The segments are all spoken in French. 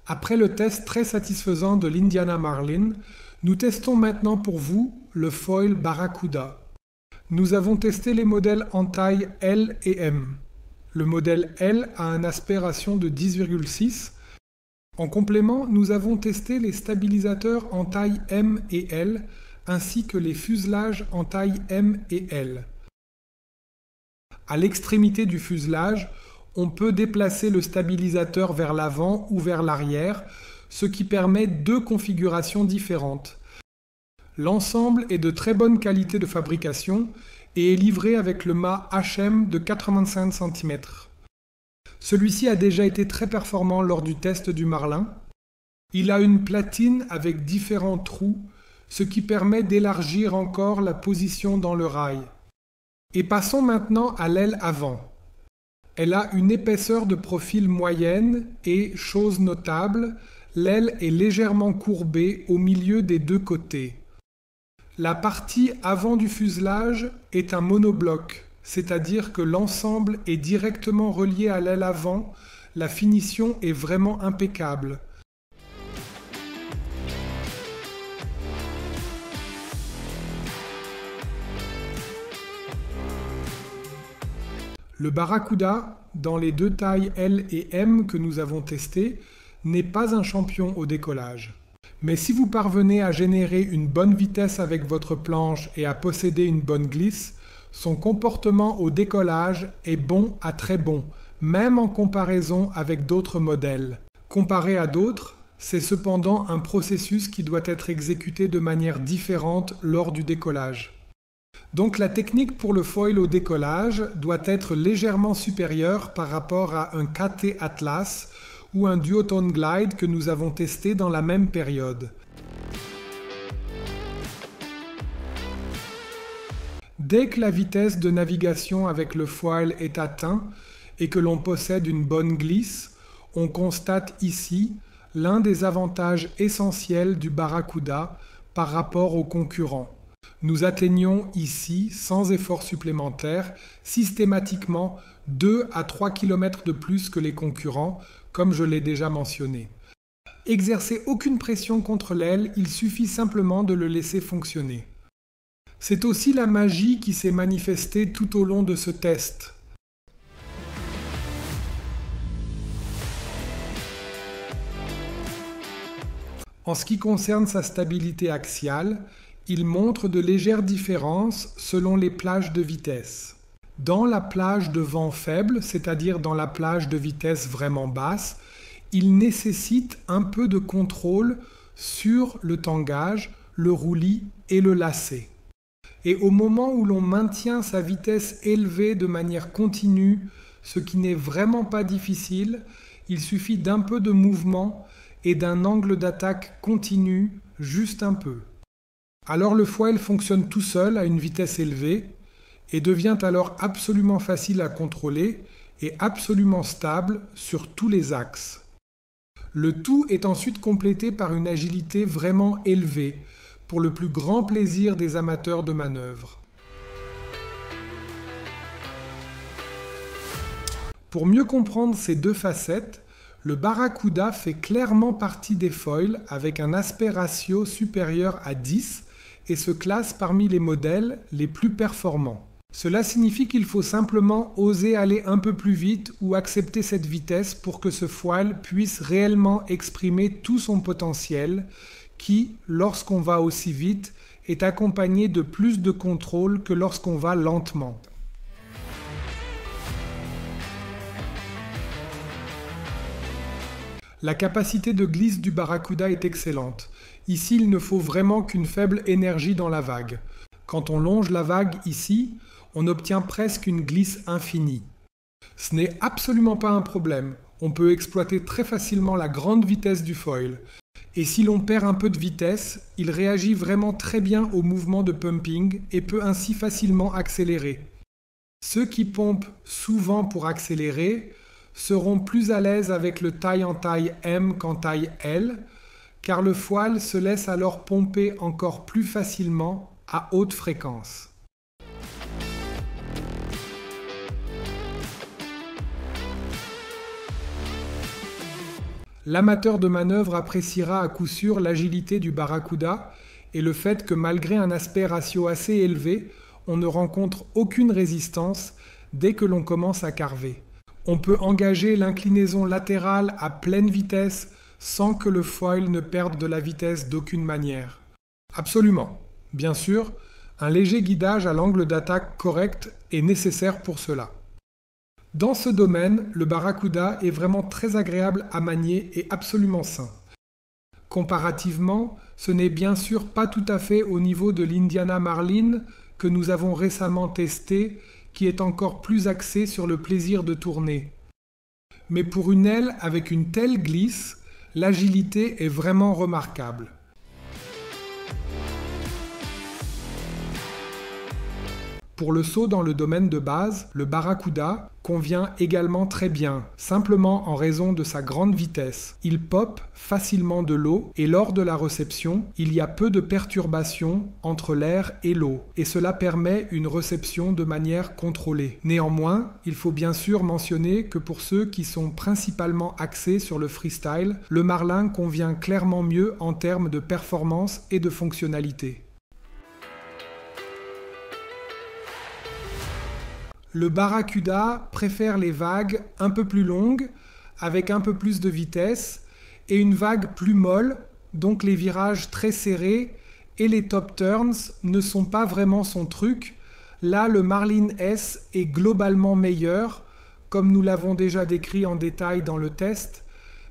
Après le test très satisfaisant de l'Indiana Marlin, nous testons maintenant pour vous le foil Barracuda. Nous avons testé les modèles en taille L et M. Le modèle L a un aspect ratio de 10,6. En complément, nous avons testé les stabilisateurs en taille M et L, ainsi que les fuselages en taille M et L. À l'extrémité du fuselage, on peut déplacer le stabilisateur vers l'avant ou vers l'arrière, ce qui permet deux configurations différentes. L'ensemble est de très bonne qualité de fabrication et est livré avec le mât HM de 85 cm. Celui-ci a déjà été très performant lors du test du Marlin. Il a une platine avec différents trous, ce qui permet d'élargir encore la position dans le rail. Et passons maintenant à l'aile avant. Elle a une épaisseur de profil moyenne et, chose notable, l'aile est légèrement courbée au milieu des deux côtés. La partie avant du fuselage est un monobloc, c'est-à-dire que l'ensemble est directement relié à l'aile avant. La finition est vraiment impeccable. Le Barracuda, dans les deux tailles L et M que nous avons testées, n'est pas un champion au décollage. Mais si vous parvenez à générer une bonne vitesse avec votre planche et à posséder une bonne glisse, son comportement au décollage est bon à très bon, même en comparaison avec d'autres modèles. Comparé à d'autres, c'est cependant un processus qui doit être exécuté de manière différente lors du décollage. Donc la technique pour le foil au décollage doit être légèrement supérieure par rapport à un KT Atlas ou un Duotone Glide que nous avons testé dans la même période. Dès que la vitesse de navigation avec le foil est atteinte et que l'on possède une bonne glisse, on constate ici l'un des avantages essentiels du Barracuda par rapport aux concurrents. Nous atteignons ici, sans effort supplémentaire, systématiquement 2 à 3 km de plus que les concurrents, comme je l'ai déjà mentionné. Exercez aucune pression contre l'aile, il suffit simplement de le laisser fonctionner. C'est aussi la magie qui s'est manifestée tout au long de ce test. En ce qui concerne sa stabilité axiale, il montre de légères différences selon les plages de vitesse. Dans la plage de vent faible, c'est-à-dire dans la plage de vitesse vraiment basse, il nécessite un peu de contrôle sur le tangage, le roulis et le lacet. Et au moment où l'on maintient sa vitesse élevée de manière continue, ce qui n'est vraiment pas difficile, il suffit d'un peu de mouvement et d'un angle d'attaque continu, juste un peu. Alors le foil fonctionne tout seul à une vitesse élevée et devient alors absolument facile à contrôler et absolument stable sur tous les axes. Le tout est ensuite complété par une agilité vraiment élevée, pour le plus grand plaisir des amateurs de manœuvre. Pour mieux comprendre ces deux facettes, le Barracuda fait clairement partie des foils avec un aspect ratio supérieur à 10 et se classe parmi les modèles les plus performants. Cela signifie qu'il faut simplement oser aller un peu plus vite ou accepter cette vitesse pour que ce foil puisse réellement exprimer tout son potentiel qui, lorsqu'on va aussi vite, est accompagné de plus de contrôle que lorsqu'on va lentement. La capacité de glisse du Barracuda est excellente. Ici, il ne faut vraiment qu'une faible énergie dans la vague. Quand on longe la vague ici, on obtient presque une glisse infinie. Ce n'est absolument pas un problème. On peut exploiter très facilement la grande vitesse du foil. Et si l'on perd un peu de vitesse, il réagit vraiment très bien au mouvement de pumping et peut ainsi facilement accélérer. Ceux qui pompent souvent pour accélérer seront plus à l'aise avec le taille en taille M qu'en taille L, car le foil se laisse alors pomper encore plus facilement à haute fréquence. L'amateur de manœuvre appréciera à coup sûr l'agilité du Barracuda et le fait que malgré un aspect ratio assez élevé, on ne rencontre aucune résistance dès que l'on commence à carver. On peut engager l'inclinaison latérale à pleine vitesse sans que le foil ne perde de la vitesse d'aucune manière. Absolument. Bien sûr, un léger guidage à l'angle d'attaque correct est nécessaire pour cela. Dans ce domaine, le Barracuda est vraiment très agréable à manier et absolument sain. Comparativement, ce n'est bien sûr pas tout à fait au niveau de l'Indiana Marlin que nous avons récemment testé, qui est encore plus axé sur le plaisir de tourner. Mais pour une aile avec une telle glisse, l'agilité est vraiment remarquable. Pour le saut dans le domaine de base, le Barracuda convient également très bien, simplement en raison de sa grande vitesse. Il pop facilement de l'eau et lors de la réception, il y a peu de perturbations entre l'air et l'eau et cela permet une réception de manière contrôlée. Néanmoins, il faut bien sûr mentionner que pour ceux qui sont principalement axés sur le freestyle, le Marlin convient clairement mieux en termes de performance et de fonctionnalité. Le Barracuda préfère les vagues un peu plus longues, avec un peu plus de vitesse, et une vague plus molle, donc les virages très serrés et les top turns ne sont pas vraiment son truc. Là, le Marlin S est globalement meilleur, comme nous l'avons déjà décrit en détail dans le test,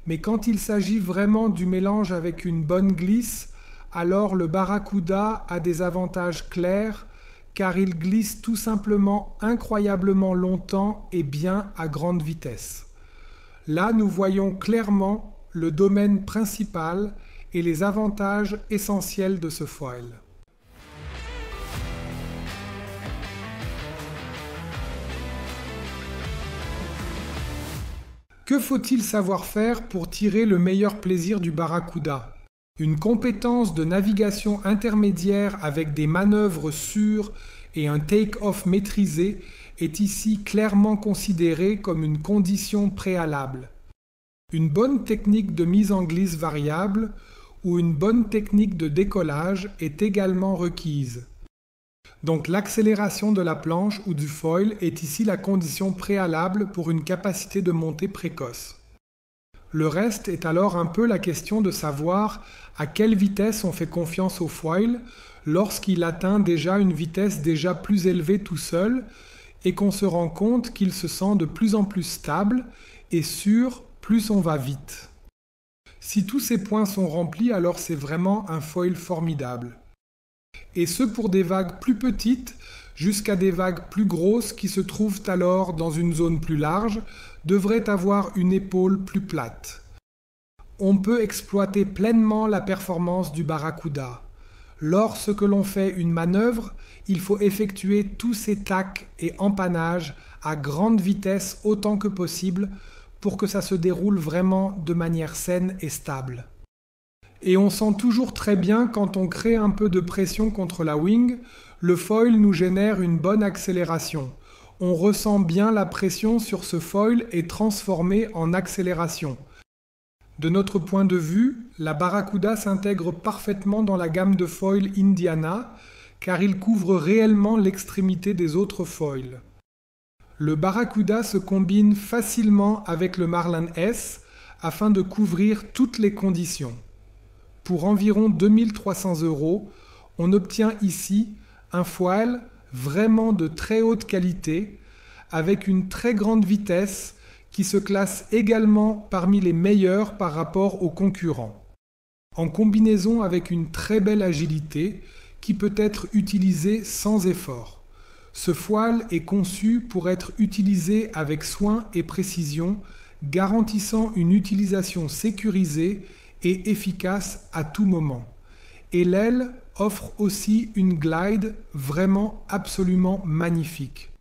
mais quand il s'agit vraiment du mélange avec une bonne glisse, alors le Barracuda a des avantages clairs, car il glisse tout simplement incroyablement longtemps et bien à grande vitesse. Là, nous voyons clairement le domaine principal et les avantages essentiels de ce foil. Que faut-il savoir faire pour tirer le meilleur plaisir du Barracuda ? Une compétence de navigation intermédiaire avec des manœuvres sûres et un take-off maîtrisé est ici clairement considérée comme une condition préalable. Une bonne technique de mise en glisse variable ou une bonne technique de décollage est également requise. Donc l'accélération de la planche ou du foil est ici la condition préalable pour une capacité de montée précoce. Le reste est alors un peu la question de savoir à quelle vitesse on fait confiance au foil lorsqu'il atteint déjà une vitesse déjà plus élevée tout seul et qu'on se rend compte qu'il se sent de plus en plus stable et sûr plus on va vite. Si tous ces points sont remplis, alors c'est vraiment un foil formidable. Et ce pour des vagues plus petites jusqu'à des vagues plus grosses qui se trouvent alors dans une zone plus large, devraient avoir une épaule plus plate. On peut exploiter pleinement la performance du Barracuda. Lorsque l'on fait une manœuvre, il faut effectuer tous ces tacs et empannages à grande vitesse autant que possible pour que ça se déroule vraiment de manière saine et stable. Et on sent toujours très bien quand on crée un peu de pression contre la wing, le foil nous génère une bonne accélération. On ressent bien la pression sur ce foil est transformée en accélération. De notre point de vue, la Barracuda s'intègre parfaitement dans la gamme de foils Indiana, car il couvre réellement l'extrémité des autres foils. Le Barracuda se combine facilement avec le Marlin S afin de couvrir toutes les conditions. Pour environ 2300 €, on obtient ici un foil vraiment de très haute qualité, avec une très grande vitesse qui se classe également parmi les meilleurs par rapport aux concurrents. En combinaison avec une très belle agilité qui peut être utilisée sans effort. Ce foil est conçu pour être utilisé avec soin et précision, garantissant une utilisation sécurisée et efficace à tout moment. Et l'aile offre aussi une glide vraiment absolument magnifique.